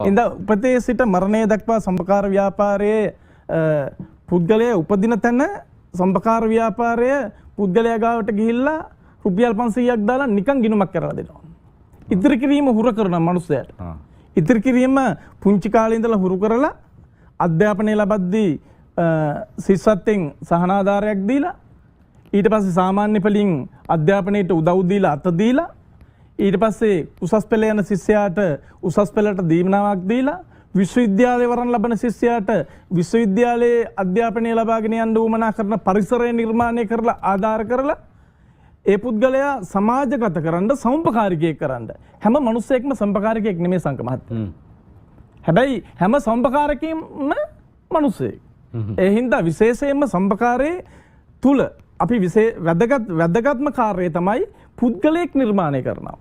ඉඳ උපතේ සිට මරණය දක්වා සම්පකාර ව්‍යාපාරයේ පුද්ගලයා උපදින තැන සම්පකාර ව්‍යාපාරය පුද්ගලයා ගාවට ගිහිල්ලා රුපියල් 500ක් දාලා නිකන් ගිණුමක් කරලා දෙනවා. ඉදිරි කිරීම හුරු කරන මනුස්සයාට. ඉදිරි කිරීම පුංචි කාලේ ඉඳලා හුරු කරලා අධ්‍යාපනය ලබද්දී සිස්සත්ෙන් සහනාධාරයක් දීලා ඊට පස්සේ සාමාන්‍ය පෙළින් අධ්‍යාපනයට උදව් දීලා අත දීලා ඊට පස්සේ උසස් පෙළ යන ශිෂ්‍යයාට උසස් පෙළට දීමනාවක් දීලා විශ්වවිද්‍යාලයේ වරන් ලබන ශිෂ්‍යයාට විශ්වවිද්‍යාලයේ අධ්‍යාපනය ලබාගෙන යන්න උවමනා කරන පරිසරය නිර්මාණය කරලා ආධාර කරලා ඒ පුද්ගලයා සමාජගත කරන්න සම්පකාරිකයෙක් කරන්න හැම මිනිස්සෙක්ම සම්පකාරිකයෙක් නෙමෙයි සංක මහත්තයා. හැබැයි හැම සම්පකාරකයෙක්ම මිනිස්සෙක්. ඒ හින්දා විශේෂයෙන්ම සම්පකාරයේ තුල අපි වැදගත්ම කාර්යය තමයි පුද්ගලයෙක් නිර්මාණය කරනවා.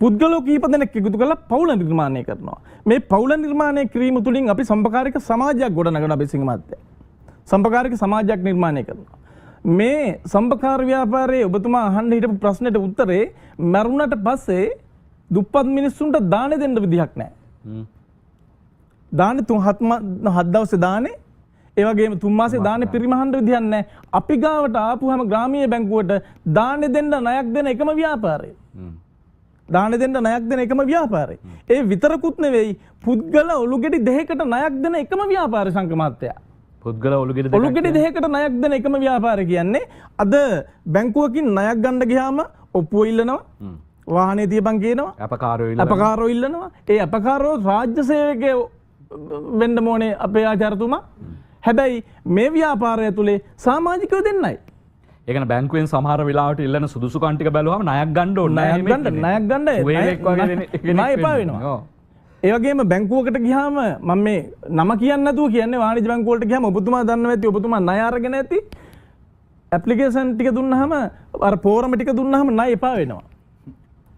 පුද්ගලෝ කීප දෙනෙක් එකතු කරලා පවුල නිර්මාණය කරනවා. මේ පවුල නිර්මාණය කිරීම තුළින් අපි සම්පකාරික සමාජයක් ගොඩනගනවා බෙසිංග මහත්තයා. සම්පකාරික සමාජයක් නිර්මාණය කරනවා. මේ සම්පකාර ව්‍යාපාරයේ ඔබතුමා අහන්න හිටපු ප්‍රශ්නෙට උත්තරේ මරුණට පස්සේ දුප්පත් මිනිස්සුන්ට දාන දෙන්න විදිහක් නැහැ. දානේ 7 දවසේ දානේ ඒ වගේම 3 මාසේ දානේ පිරිමහන්න විදිහක් නැහැ. අපි ගාවට ආපුවම ග්‍රාමීය බැංකුවට දානේ දෙන්න ණයක් දෙන එකම ව්‍යාපාරය. දාන දෙන්න ණයක් දෙන එකම ව්‍යාපාරය. ඒ විතරකුත් නෙවෙයි පුද්ගල ඔලුගෙඩි දෙකකට ණයක් දෙන එකම ව්‍යාපාරය සංක මහත්තයා. පුද්ගල ඔලුගෙඩි දෙකකට ණයක් දෙන එකම ව්‍යාපාරය කියන්නේ අද බැංකුවකින් ණයක් ගන්න ගියාම ඔප්පුව ඉල්ලනවා. වාහනේ තියපන් කියනවා. අපකාරෝ ඉල්ලනවා. ඒ අපකාරෝ රාජ්‍ය සේවකයෝ වෙන්න ඕනේ අපේ ආචාර්යතුමා. හැබැයි මේ ව්‍යාපාරය තුලේ සමාජිකයෝ දෙන්නයි. ඒකන බැංකුවෙන් සමහර වෙලාවට ඉල්ලන සුදුසුකම් ටික බැලුවම ණයක් ගන්න ඕනේ. ණයක් ගන්න ණය එපා වෙනවා. ඒ වගේම බැංකුවකට ගියාම මම මේ නම කියන්නේ නැතුව කියන්නේ වාණිජ්‍ය බැංකුව වලට ගියාම ඔබතුමා දන්නවා ඇති ඔබතුමා ණය අරගෙන ඇති ඇප්ලිකේෂන් ටික දුන්නාම අර ෆෝරම ටික දුන්නාම ණය එපා වෙනවා.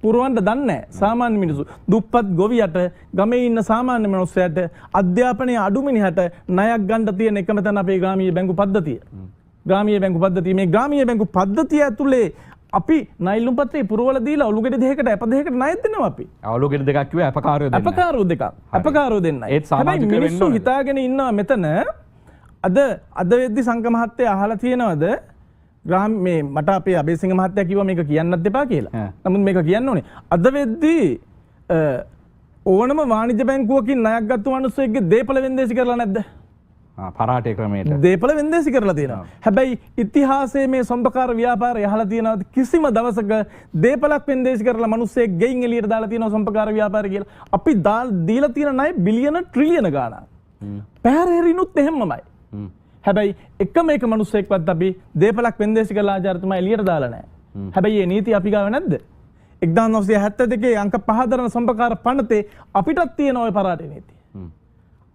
පුරවන්න දන්නේ නැහැ සාමාන්‍ය මිනිස්සු. දුප්පත් ගොවියට ගමේ ඉන්න සාමාන්‍ය මිනිස්සයාට අධ්‍යාපනයේ අඩු මිනිහට ණයක් ගන්න තියෙන එකම තැන අපේ ග්‍රාමීය බැංකු පද්ධතිය. ග්‍රාමීය බැංකු පද්ධතිය මේ ග්‍රාමීය බැංකු පද්ධතිය ඇතුලේ අපි ණයිලුම් පත්‍රේ පුරවල දීලා ඔලුගෙඩි දෙකකට අප දෙකකට ණය දෙනවා අපි. ඔලුගෙඩි දෙකක් කිව්වේ අපකාරයෝ දෙන්න. අපකාරෝ දෙන්නයි. ඒත් සමාජික මිනිස්සු හිතාගෙන ඉන්නවා මෙතන අද වෙද්දි සංක මහත්තයා අහලා තියෙනවද මේ මට අපේ අබේසිංහ මහත්තයා කිව්වා මේක කියන්නත් එපා කියලා. නමුත් මේක කියන්න ඕනේ. අද වෙද්දි ඕනම වාණිජ්‍ය බැංකුවකින් ණයක් ගත්ත මිනිස්සෙක්ගේ දීපල වෙන්දේසි කරලා නැද්ද? පරාටේ ක්‍රමයට දීපල වෙන්දේසි කරලා තියෙනවා. හැබැයි ඉතිහාසයේ මේ සම්පකාර ව්‍යාපාරය අහලා තියෙනවද කිසිම දවසක දීපලක් වෙන්දේසි කරලා මිනිස්සෙක් ගෙයින් එළියට දාලා තියෙනවා සම්පකාර ව්‍යාපාරය කියලා. අපි දීලා තියෙන ණය බිලියන ට්‍රිලියන ගාණක්. පැහැරෙරිනුත් එහෙමමයි. හැබැයි එකම එක මිනිස්සෙක්වත් අපි දීපලක් වෙන්දේසි කරලා ආචාර්යතුමා එළියට දාලා නැහැ. හැබැයි මේ නීති අපි ගාව නැද්ද? 1972 අංක 5 දරන සම්පකාර පනතේ අපිටත් තියෙන ওই පරාටේ නීතිය.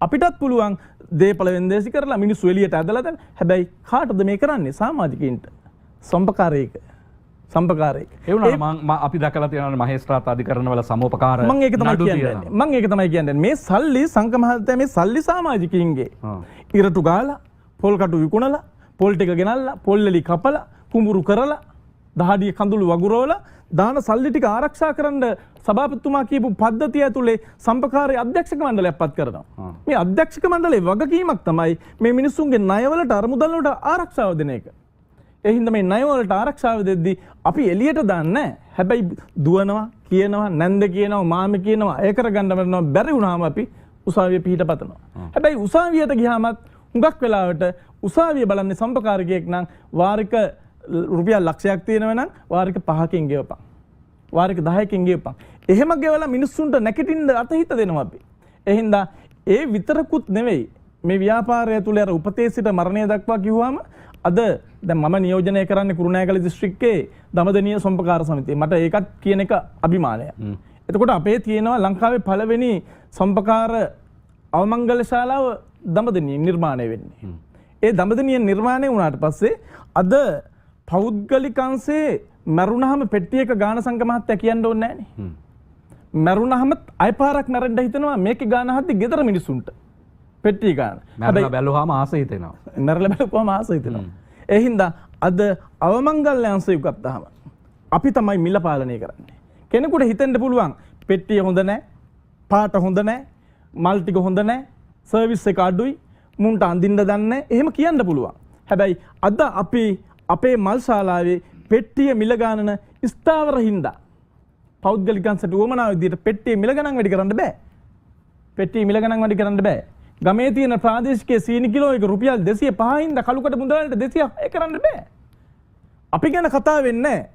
අපිටත් පුළුවන් දීපල වෙන්දේසි කරලා මිනිස්සු එළියට ඇදලා දැන් හැබැයි කාටද මේ කරන්නේ? සමාජිකයින්ට. සම්පකාරයක. ඒ වුණාම අපි දැකලා තියෙනවා මහේස්ත්‍රාත් අධිකරණවල සමෝපකාර මම ඒක තමයි කියන්නේ. මේ සල්ලි සංක මහත්තයා මේ සල්ලි සමාජිකයින්ගේ. ඉරටු ගාලා පොල් කටු විකුණලා පොල් ටික ගෙනල්ලා පොල්ලලි කපලා කුඹුරු කරලා දහඩිය කඳුළු වගුරවලා දාන සල්ලි ටික ආරක්ෂා කරන්න සභාපතිතුමා කියපු පද්ධතිය ඇතුලේ සම්පකාරයේ අධ්‍යක්ෂක මණ්ඩලයක් පත් කරනවා. මේ අධ්‍යක්ෂක මණ්ඩලයේ වගකීමක් තමයි මේ මිනිස්සුන්ගේ ණයවලට අරමුදල් වලට ආරක්ෂාව දෙන එක. ඒ හින්දා මේ ණයවලට ආරක්ෂාව දෙද්දී අපි එළියට දාන්නේ නැහැ. හැබැයි දුවනවා කියනවා නැන්ද කියනවා මාමේ කියනවා අය කරගන්න බැරි වුණාම අපි උසාවියේ පිහිටපතනවා. හැබැයි උසාවියට ගියාමත් හුඟක් වෙලාවට උසාවිය බලන්නේ සම්පකාරකයෙක් නම් වාරික රුපියල් ලක්ෂයක් තියෙනවා නම් වාරික 5කින් ගෙවපන්. වාරික 10කින් ගෙවපන්. එහෙම ගෙවලා මිනිස්සුන්ට නැගිටින්න අතහිත දෙනවා අපි. ඒ හින්දා ඒ විතරකුත් නෙවෙයි මේ ව්‍යාපාරය තුල අර උපතේ සිට මරණය දක්වා කිව්වම අද දැන් මම නියෝජනය කරන්නේ කුරුණෑගල දිස්ත්‍රික්කයේ දමදනිය සම්පකාර සමිතිය. මට ඒකත් කියන එක අභිමානයක්. එතකොට අපේ තියෙනවා ලංකාවේ පළවෙනි සම්පකාර අවමංගල ශාලාව දඹදනියෙන් නිර්මාණය වෙන්නේ. ඒ දඹදනියෙන් නිර්මාණය වුණාට පස්සේ අද පෞද්ගලිකංශේ මරුණාම පෙට්ටියක ගාන සංක මහත්තයා කියන්න ඕනේ නැහනේ. මරුණාම අයපාරක් මැරෙන්න හිතනවා මේකේ ගාන හද්දි ගෙදර මිනිසුන්ට පෙට්ටිය ගාන. මැරලා බැලුවාම ආස හිතෙනවා. මැරලා බැලුවාම ආස හිතෙනවා. ඒ හින්දා අද අවමංගල්‍ය අංශය ගත්තාම අපි තමයි මිල පාලනය කරන්නේ. කෙනෙකුට හිතෙන්න පුළුවන් පෙට්ටිය හොඳ නැහැ, පාට හොඳ නැහැ, මල් ටික හොඳ නැහැ, සර්විස් එක අඩුයි, මුන්ට අඳින්න දන්නේ නැහැ. එහෙම කියන්න පුළුවන්. හැබැයි අද අපි අපේ මල් ශාලාවේ පෙට්ටිය මිල ගණන ස්ථාවර හින්දා පෞද්ගලිකයන්ට උවමනා විදිහට පෙට්ටිය මිල ගණන් වැඩි කරන්න බෑ. පෙට්ටිය මිල ගණන් වැඩි කරන්න බෑ. ගමේ තියෙන ප්‍රාදේශික සීනි කිලෝ එක රුපියල් 205 හින්දා කළුකට මුදලට 206 කරන්න බෑ. අපි ගැන කතා වෙන්නේ නැහැ.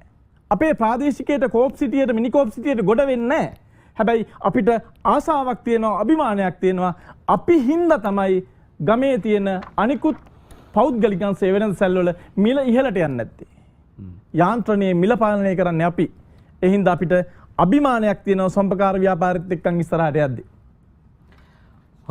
අපේ ප්‍රාදේශිකයට කෝප් සිටියට මිනි කෝප් සිටියට ගොඩ වෙන්නේ නැහැ. හැබැයි අපිට ආසාවක් තියෙනවා, අභිමානයක් තියෙනවා. අපි හින්දා තමයි ගමේ තියෙන අනිකුත් පෞද්ගලිකයන් සේවන සැල්වල මිල ඉහළට යන්නේ නැත්තේ. යාන්ත්‍රණයේ මිල පාලනය කරන්නේ අපි. ඒ හින්දා අපිට අභිමානයක් තියෙනවා සම්පකාර ව්‍යාපාරිත් එක්කන් ඉස්සරහට යද්දී.